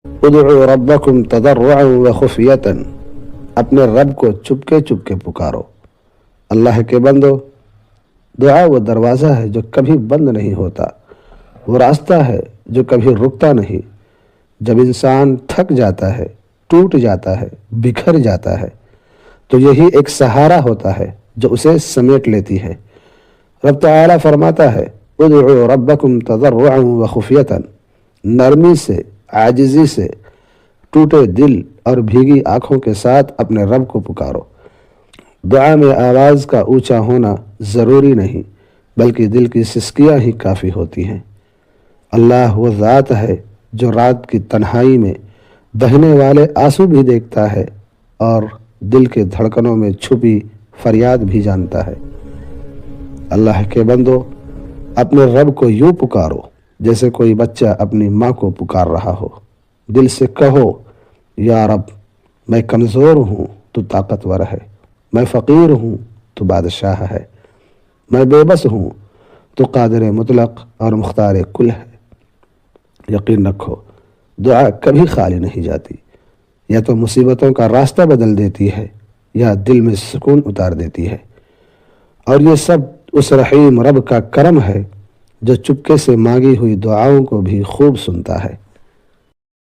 ادعوا ربکم تضرعا وخفیتا، اپنے رب کو چپکے چپکے پکارو۔ اللہ کے بندو، دعا وہ دروازہ ہے جو کبھی بند نہیں ہوتا، وہ راستہ ہے جو کبھی رکتا نہیں۔ جب انسان تھک جاتا ہے، ٹوٹ جاتا ہے، بکھر جاتا ہے، تو یہی ایک سہارا ہوتا ہے جو اسے سمیٹ لیتی ہے۔ رب تعالیٰ فرماتا ہے ادعوا ربکم تضرعا وخفیتا، نرمی سے، عاجزی سے، ٹوٹے دل اور بھیگی آنکھوں کے ساتھ اپنے رب کو پکارو۔ دعا میں آواز کا اونچا ہونا ضروری نہیں، بلکہ دل کی سسکیاں ہی کافی ہوتی ہیں۔ اللہ وہ ذات ہے جو رات کی تنہائی میں بہنے والے آنسو بھی دیکھتا ہے اور دل کے دھڑکنوں میں چھپی فریاد بھی جانتا ہے۔ اللہ کے بندو، اپنے رب کو یوں پکارو جیسے کوئی بچہ اپنی ماں کو پکار رہا ہو۔ دل سے کہو یا رب، میں کمزور ہوں تو طاقتور ہے، میں فقیر ہوں تو بادشاہ ہے، میں بے بس ہوں تو قادر مطلق اور مختار کل ہے۔ یقین رکھو، دعا کبھی خالی نہیں جاتی، یا تو مصیبتوں کا راستہ بدل دیتی ہے یا دل میں سکون اتار دیتی ہے، اور یہ سب اس رحیم رب کا کرم ہے جو چپکے سے مانگی ہوئی دعاؤں کو بھی خوب سنتا ہے۔